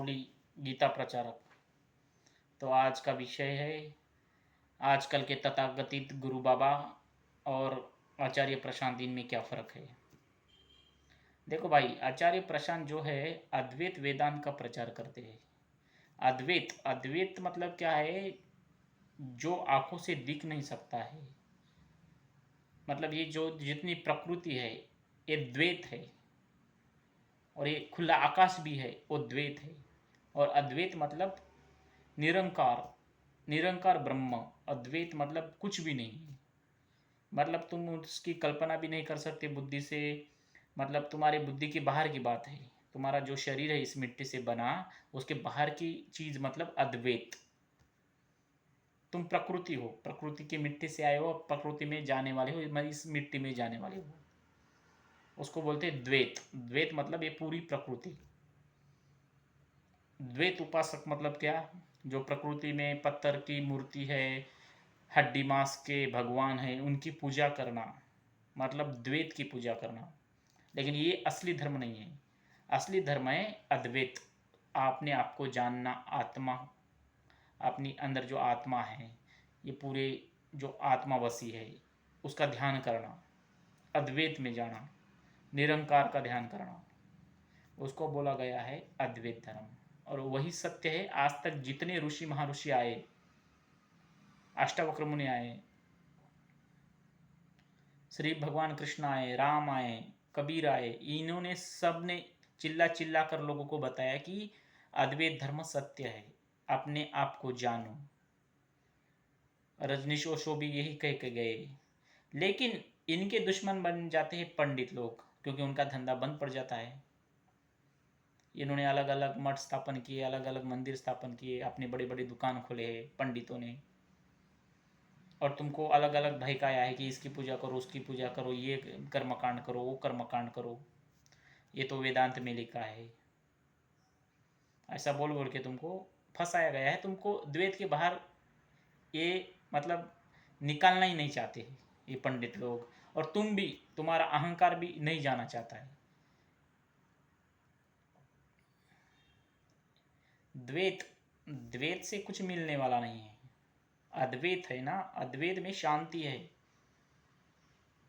माऊली गीता प्रचारक। तो आज का विषय है आजकल के तथाकथित गुरु बाबा और आचार्य प्रशांत, इनमें क्या फ़र्क है। देखो भाई, आचार्य प्रशांत जो है अद्वैत वेदांत का प्रचार करते हैं। अद्वैत अद्वैत मतलब क्या है? जो आंखों से दिख नहीं सकता है, मतलब ये जो जितनी प्रकृति है ये द्वैत है, और ये खुला आकाश भी है वो द्वैत है। और अद्वैत मतलब निरंकार, निरंकार ब्रह्म। अद्वैत मतलब कुछ भी नहीं है, मतलब तुम उसकी कल्पना भी नहीं कर सकते बुद्धि से, मतलब तुम्हारे बुद्धि के बाहर की बात है। तुम्हारा जो शरीर है इस मिट्टी से बना, उसके बाहर की चीज मतलब अद्वैत। तुम प्रकृति हो, प्रकृति की मिट्टी से आए हो, प्रकृति में जाने वाले हो, मैं इस मिट्टी में जाने वाले हो, उसको बोलते हैं द्वैत। द्वैत मतलब ये पूरी प्रकृति। द्वैत उपासक मतलब क्या? जो प्रकृति में पत्थर की मूर्ति है, हड्डी मांस के भगवान हैं, उनकी पूजा करना मतलब द्वैत की पूजा करना। लेकिन ये असली धर्म नहीं है। असली धर्म है अद्वैत। आपने आपको जानना, आत्मा, अपनी अंदर जो आत्मा है, ये पूरे जो आत्मावसी है उसका ध्यान करना, अद्वैत में जाना, निरंकार का ध्यान करना, उसको बोला गया है अद्वैत धर्म। और वही सत्य है। आज तक जितने ऋषि महर्षि आए, अष्टावक्र मुनि आए, श्री भगवान कृष्ण आए, राम आए, कबीर आए, इन्होंने सब ने चिल्ला चिल्ला कर लोगों को बताया कि अद्वैत धर्म सत्य है, अपने आप को जानो। रजनीश ओशो भी यही कह के गए। लेकिन इनके दुश्मन बन जाते हैं पंडित लोग, क्योंकि उनका धंधा बंद पड़ जाता है। इन्होंने अलग अलग मठ स्थापन किए, अलग अलग मंदिर स्थापन किए, अपने बड़े बड़े दुकान खोले हैं पंडितों ने, और तुमको अलग अलग बहकाया है कि इसकी पूजा करो, उसकी पूजा करो, ये कर्मकांड करो, वो कर्मकांड करो, ये तो वेदांत में लिखा है। ऐसा बोल बोल के तुमको फंसाया गया है। तुमको द्वैत के बाहर ये मतलब निकालना ही नहीं चाहते हैं ये पंडित लोग, और तुम भी, तुम्हारा अहंकार भी नहीं जाना चाहता है। द्वैत, द्वैत से कुछ मिलने वाला नहीं है। अद्वैत है ना, अद्वैत में शांति है।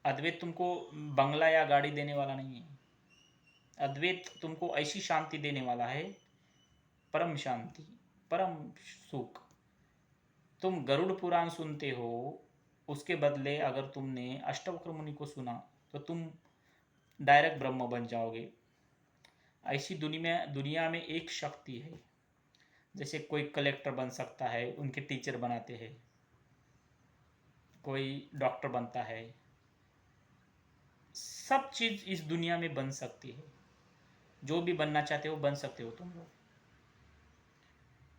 अद्वैत तुमको बंगला या गाड़ी देने वाला नहीं है। अद्वैत तुमको ऐसी शांति देने वाला है, परम शांति, परम सुख। तुम गरुड़ पुराण सुनते हो, उसके बदले अगर तुमने अष्टवक्र मुनि को सुना तो तुम डायरेक्ट ब्रह्म बन जाओगे। ऐसी दुनिया में एक शक्ति है। जैसे कोई कलेक्टर बन सकता है, उनके टीचर बनाते हैं, कोई डॉक्टर बनता है, सब चीज इस दुनिया में बन सकती है। जो भी बनना चाहते हो बन सकते हो तुम लोग।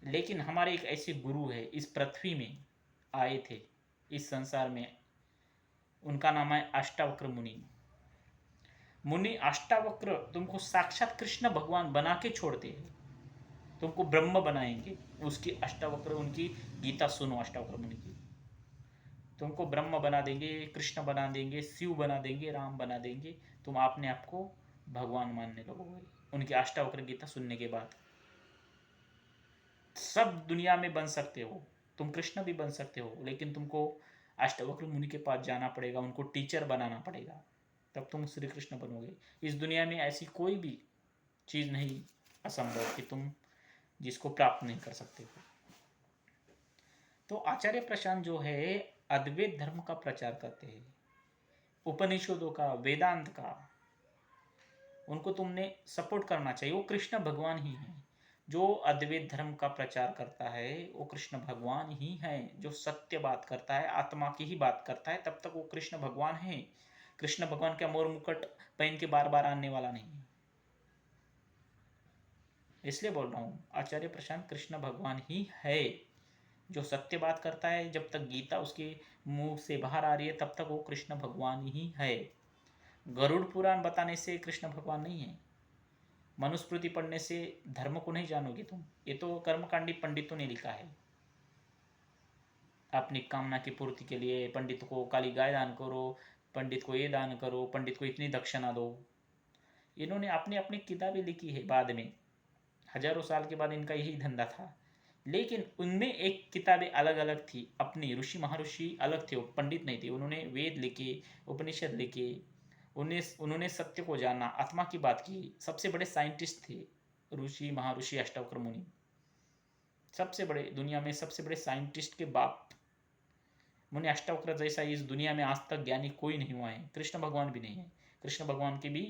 लेकिन हमारे एक ऐसे गुरु है, इस पृथ्वी में आए थे, इस संसार में, उनका नाम है अष्टावक्र मुनि। मुनि अष्टावक्र तुमको साक्षात कृष्ण भगवान बना के छोड़ते हैं, तुमको ब्रह्म बनाएंगे। उसकी अष्टावक्र, उनकी गीता सुनो अष्टावक्र मुनि की, तुमको ब्रह्म बना देंगे, कृष्ण बना देंगे, शिव बना देंगे, राम बना देंगे। तुम अपने आप को भगवान मानने लगोगे उनकी अष्टावक्र गीता सुनने के बाद। सब दुनिया में बन सकते हो, तुम कृष्ण भी बन सकते हो, लेकिन तुमको अष्टावक्र मुनि के पास जाना पड़ेगा, उनको टीचर बनाना पड़ेगा, तब तुम श्री कृष्ण बनोगे। इस दुनिया में ऐसी कोई भी चीज़ नहीं असंभव कि तुम जिसको प्राप्त नहीं कर सकते हो। तो आचार्य प्रशांत जो है अद्वैत धर्म का प्रचार करते हैं, उपनिषदों का, वेदांत का। उनको तुमने सपोर्ट करना चाहिए। वो कृष्ण भगवान ही हैं। जो अद्वैत धर्म का प्रचार करता है वो कृष्ण भगवान ही है। जो सत्य बात करता है, आत्मा की ही बात करता है, तब तक वो कृष्ण भगवान है। कृष्ण भगवान का मोर मुकुट पहन के बार बार आने वाला नहीं है। इसलिए बोल रहा हूँ, आचार्य प्रशांत कृष्ण भगवान ही है। जो सत्य बात करता है, जब तक गीता उसके मुंह से बाहर आ रही है तब तक वो कृष्ण भगवान ही है। गरुड़ पुराण बताने से कृष्ण भगवान नहीं है। मनुस्मृति पढ़ने से धर्म को नहीं जानोगे तुम। ये तो कर्मकांडी पंडितों ने लिखा है। अपनी कामना की पूर्ति के लिए पंडित को काली गाय दान करो, पंडित को ये दान करो, पंडित को इतनी दक्षिणा दो। इन्होंने अपनी अपनी किताबें लिखी है बाद में। हजारों साल के बाद इनका यही धंधा था। लेकिन उनमें एक किताबें अलग अलग थी अपनी, ऋषि महर्षि अलग थे, वो पंडित नहीं थे। उन्होंने वेद लिखे, उपनिषद लिखे, उन्होंने सत्य को जाना, आत्मा की बात की। सबसे बड़े साइंटिस्ट थे ऋषि महर्षि अष्टावक्र मुनि। सबसे बड़े, दुनिया में सबसे बड़े साइंटिस्ट के बाप मुनि अष्टावक्र जैसा इस दुनिया में आज तक ज्ञानी कोई नहीं हुआ है। कृष्ण भगवान भी नहीं है। कृष्ण भगवान की भी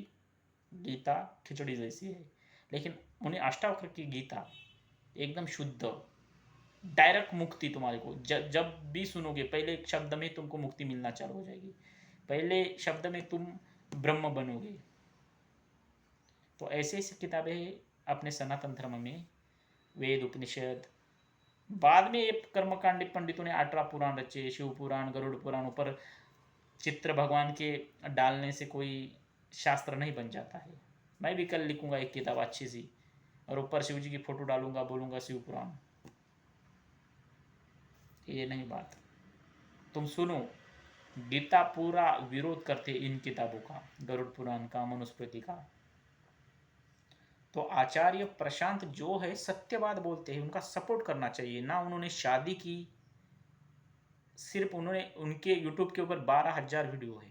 गीता खिचड़ी जैसी है, लेकिन मुनि अष्टावक्र की गीता एकदम शुद्ध, डायरेक्ट मुक्ति तुम्हारे को। जब भी सुनोगे पहले एक शब्द में तुमको मुक्ति मिलना चालू हो जाएगी, पहले शब्द में तुम ब्रह्म बनोगे। तो ऐसे ऐसी किताबें अपने सनातन धर्म में, वेद उपनिषद। बाद में ये कर्मकांडी पंडितों ने 18 पुराण रचे, शिव पुराण, गरुड़ पुराण। ऊपर चित्र भगवान के डालने से कोई शास्त्र नहीं बन जाता है। मैं भी कल लिखूंगा एक किताब अच्छी सी, और ऊपर शिव जी की फोटो डालूंगा, बोलूंगा शिव पुराण। ये नहीं बात। तुम सुनो, गीता पूरा विरोध करते इन किताबों का, गरुड़ पुराण का, मनुस्मृति का। तो आचार्य प्रशांत जो है सत्यवाद बोलते हैं, उनका सपोर्ट करना चाहिए ना। उन्होंने शादी की, सिर्फ उन्होंने, उनके यूट्यूब के ऊपर 12,000 वीडियो है,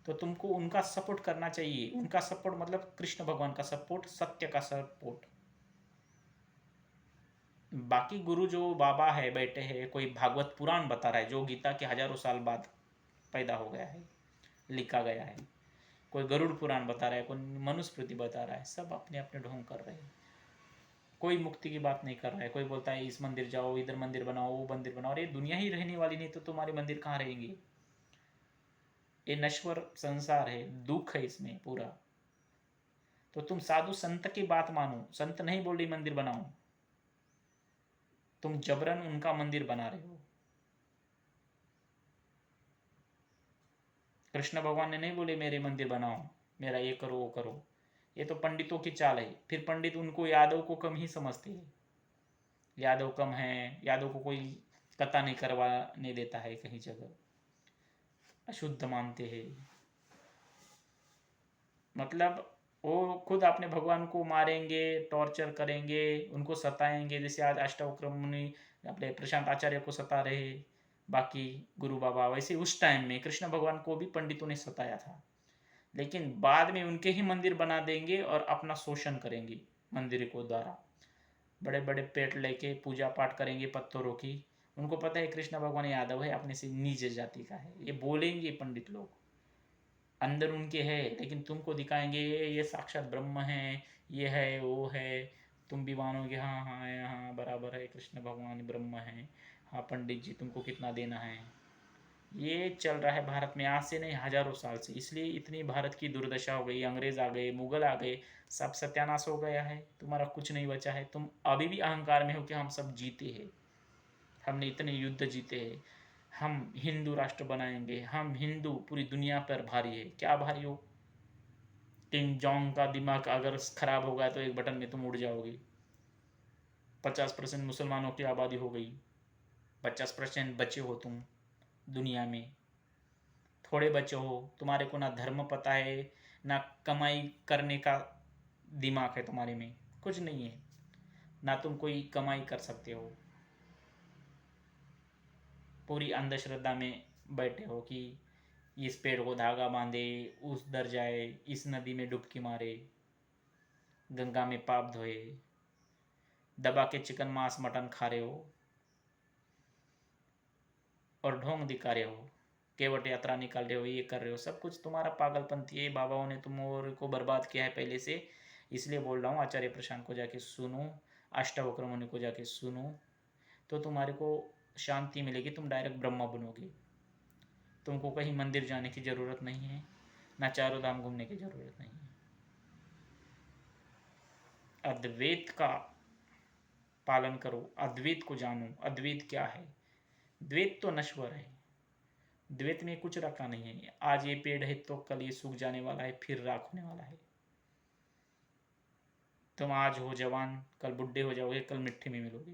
तो तुमको उनका सपोर्ट करना चाहिए। उनका सपोर्ट मतलब कृष्ण भगवान का सपोर्ट, सत्य का सपोर्ट। बाकी गुरु जो बाबा है बैठे हैं, कोई भागवत पुराण बता रहा है जो गीता के हजारों साल बाद पैदा हो गया है, लिखा गया है। कोई गरुड़ पुराण बता रहा है, कोई मनुस्मृति बता रहा है, सब अपने अपने ढोंग कर रहे हैं। कोई मुक्ति की बात नहीं कर रहा है। कोई बोलता है इस मंदिर जाओ, इधर मंदिर बनाओ, वो मंदिर बनाओ। अरे दुनिया ही रहने वाली नहीं तो तुम्हारे मंदिर कहाँ रहेंगे? ये नश्वर संसार है, दुख है इसमें पूरा। तो तुम साधु संत की बात मानो। संत नहीं बोल रही मंदिर बनाओ, तुम जबरन उनका मंदिर बना रहे हो। कृष्ण भगवान ने नहीं बोले मेरे मंदिर बनाओ, मेरा ये करो वो करो। ये तो पंडितों की चाल है। फिर पंडित उनको यादव को कम ही समझते हैं। यादव कम है, यादव को कोई कथा नहीं करवाने देता है, कहीं जगह अशुद्ध मानते हैं। मतलब वो खुद अपने भगवान को मारेंगे, टॉर्चर करेंगे, उनको सताएंगे, जैसे आज अष्टावक्र मुनि अपने प्रशांत आचार्य को सता रहे, बाकी गुरु बाबा। वैसे उस टाइम में कृष्ण भगवान को भी पंडितों ने सताया था, लेकिन बाद में उनके ही मंदिर बना देंगे और अपना शोषण करेंगे मंदिर को द्वारा। बड़े बड़े पेट लेके पूजा पाठ करेंगे पत्थरों की। उनको पता है कृष्ण भगवान यादव है, अपने से नीचे जाति का है, ये बोलेंगे पंडित लोग। अंदर उनके है, लेकिन तुमको दिखाएंगे ये साक्षात ब्रह्म है, ये है वो है। तुम भी मानोगे हाँ हाँ हाँ बराबर है, कृष्ण भगवान ब्रह्म है। हाँ पंडित जी तुमको कितना देना है। ये चल रहा है भारत में आज से नहीं, हजारों साल से। इसलिए इतनी भारत की दुर्दशा हो गई। अंग्रेज आ गए, मुगल आ गए, सब सत्यानाश हो गया है। तुम्हारा कुछ नहीं बचा है। तुम अभी भी अहंकार में हो कि हम सब जीते हैं, हमने इतने युद्ध जीते हैं, हम हिंदू राष्ट्र बनाएंगे, हम हिंदू पूरी दुनिया पर भारी है। क्या भारी हो? किंग जोंग का दिमाग अगर खराब हो गया तो एक बटन में तुम उड़ जाओगे। 50% मुसलमानों की आबादी हो गई, 50% बचे हो तुम दुनिया में। थोड़े बचे हो, तुम्हारे को ना धर्म पता है, ना कमाई करने का दिमाग है तुम्हारे में, कुछ नहीं है। ना तुम कोई कमाई कर सकते हो। पूरी अंधश्रद्धा में बैठे हो कि इस पेड़ को धागा बांधे, उस दर जाए, इस नदी में डुबकी मारे, गंगा में पाप धोए, दबा के चिकन मांस मटन खा रहे हो और ढोंग दिखा रहे हो, केवट यात्रा निकाल रहे हो, ये कर रहे हो। सब कुछ तुम्हारा पागलपंथी है। बाबाओं ने तुम और को बर्बाद किया है पहले से। इसलिए बोल रहा हूँ, आचार्य प्रशांत को जाके सुनो, अष्टावक्र मुनि को जाके सुनो, तो तुम्हारे को शांति मिलेगी। तुम डायरेक्ट ब्रह्मा बनोगे। तुमको कहीं मंदिर जाने की ज़रूरत नहीं है, ना चारों धाम घूमने की ज़रूरत नहीं है। अद्वैत का पालन करो, अद्वैत को जानो। अद्वैत क्या है? द्वैत तो नश्वर है, द्वैत में कुछ रखा नहीं है। आज ये पेड़ है तो कल ये सूख जाने वाला है, फिर राख होने वाला है। तुम आज हो जवान, कल बुढ़े हो जाओगे, कल मिट्टी में मिलोगे।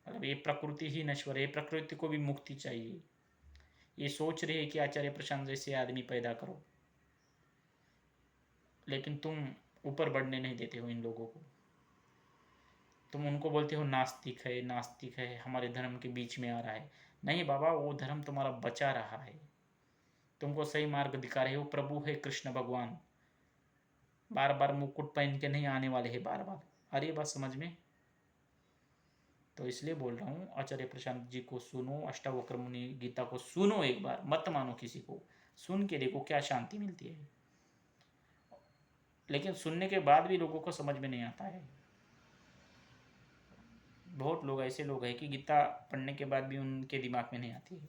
मतलब ये प्रकृति ही नश्वर है। प्रकृति को भी मुक्ति चाहिए। ये सोच रहे हैं कि आचार्य प्रशांत जैसे आदमी पैदा करो, लेकिन तुम ऊपर बढ़ने नहीं देते हो इन लोगों को। तुम उनको बोलते हो नास्तिक है, नास्तिक है, हमारे धर्म के बीच में आ रहा है। नहीं बाबा, वो धर्म तुम्हारा बचा रहा है, तुमको सही मार्ग दिखा रहे हो। प्रभु है कृष्ण भगवान, बार बार मुकुट पहन के नहीं आने वाले हैं बार बार। आ रही है बात समझ में? तो इसलिए बोल रहा हूँ, आचार्य प्रशांत जी को सुनो, अष्टावक्र मुनि गीता को सुनो एक बार, मत मानो किसी को, सुन के देखो क्या शांति मिलती है। लेकिन सुनने के बाद भी लोगों को समझ में नहीं आता है। बहुत लोग ऐसे लोग हैं कि गीता पढ़ने के बाद भी उनके दिमाग में नहीं आती है।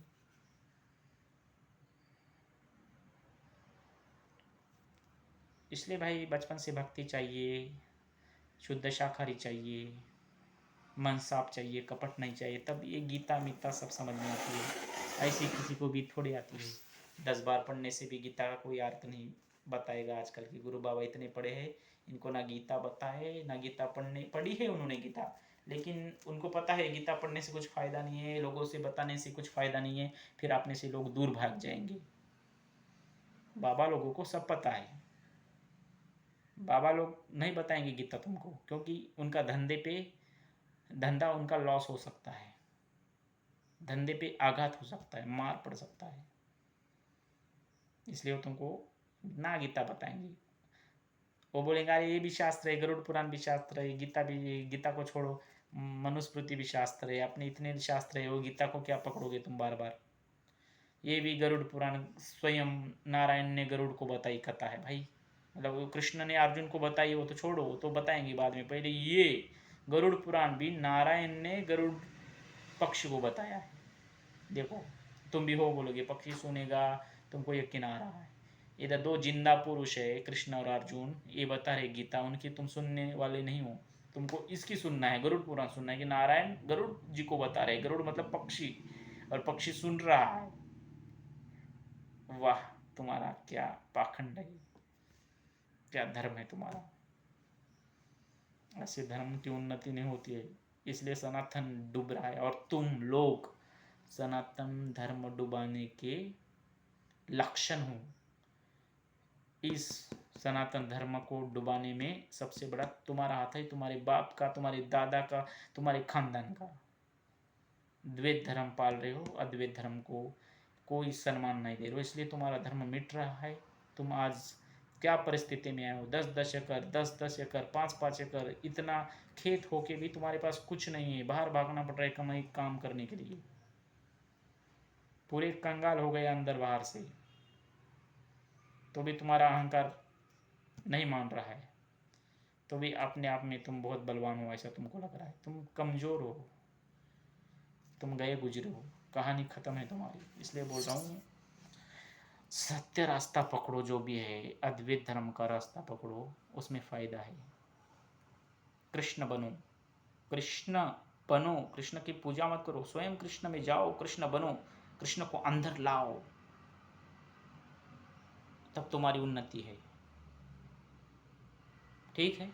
इसलिए भाई बचपन से भक्ति चाहिए, शुद्ध शाकाहारी चाहिए, मन साफ चाहिए, कपट नहीं चाहिए, तब ये गीता मीता सब समझ में आती है। ऐसी किसी को भी थोड़ी आती है। 10 बार पढ़ने से भी गीता का कोई अर्थ नहीं बताएगा। आजकल के गुरु बाबा इतने पढ़े हैं, इनको ना गीता बताए ना गीता पढ़ी है उन्होंने गीता, लेकिन उनको पता है गीता पढ़ने से कुछ फ़ायदा नहीं है, लोगों से बताने से कुछ फ़ायदा नहीं है, फिर अपने से लोग दूर भाग जाएंगे। बाबा लोगों को सब पता है, बाबा लोग नहीं बताएंगे गीता तुमको, क्योंकि उनका धंधा उनका लॉस हो सकता है, धंधे पे आघात हो सकता है, मार पड़ सकता है, इसलिए वो तुमको ना गीता बताएंगे। वो बोलेंगे अरे ये भी शास्त्र है, गरुड़ पुराण भी शास्त्र है, गीता भी, गीता को छोड़ो मनुस्मृति भी शास्त्र है, अपने इतने शास्त्र है, वो गीता को क्या पकड़ोगे तुम बार बार। ये भी गरुड़ पुराण स्वयं नारायण ने गरुड़ को बताई कथा है भाई, मतलब कृष्ण ने अर्जुन को बताई, वो तो छोड़ो, वो तो बताएंगे बाद में, पहले ये गरुड़ पुराण भी नारायण ने गरुड़ पक्ष को बताया है। देखो तुम भी हो बोलोगे, पक्षी सुनेगा, तुमको यकीन आ रहा है। इधर 2 जिंदा पुरुष है, कृष्ण और अर्जुन, ये बता रहे गीता, उनकी तुम सुनने वाले नहीं हो। तुमको इसकी सुनना है, गरुड़ पुराण सुनना है कि नारायण गरुड़ जी को बता रहे, गरुड़ मतलब पक्षी, और पक्षी सुन रहा है। वाह, तुम्हारा क्या पाखंड है, क्या धर्म है तुम्हारा। ऐसे धर्म की उन्नति नहीं होती है, इसलिए सनातन डूब रहा है, और तुम लोग सनातन धर्म डुबाने के लक्षण हो। इस सनातन धर्म को डुबाने में सबसे बड़ा तुम्हारा हाथ है, तुम्हारे बाप का, तुम्हारे दादा का, तुम्हारे खानदान का। द्वैत धर्म पाल रहे हो, अद्वैत धर्म को कोई सम्मान नहीं दे रहे हो, इसलिए तुम्हारा धर्म मिट रहा है। तुम आज क्या परिस्थिति में आए हो, 10-10 एकड़, 10-10 एकड़, 5-5 एकड़, इतना खेत हो के भी तुम्हारे पास कुछ नहीं है, बाहर भागना पड़ रहा है कमाई काम करने के लिए, पूरे कंगाल हो गए अंदर बाहर से, तो भी तुम्हारा अहंकार नहीं मान रहा है, तो भी अपने आप में तुम बहुत बलवान हो ऐसा तुमको लग रहा है। तुम कमज़ोर हो, तुम गए गुजरे हो, कहानी ख़त्म है तुम्हारी। इसलिए बोल रहा हूँ, सत्य रास्ता पकड़ो, जो भी है अद्वैत धर्म का रास्ता पकड़ो, उसमें फ़ायदा है। कृष्ण बनो, कृष्ण बनो, कृष्ण की पूजा मत करो, स्वयं कृष्ण में जाओ, कृष्ण बनो, कृष्ण को अंदर लाओ, तब तुम्हारी उन्नति है। ठीक है।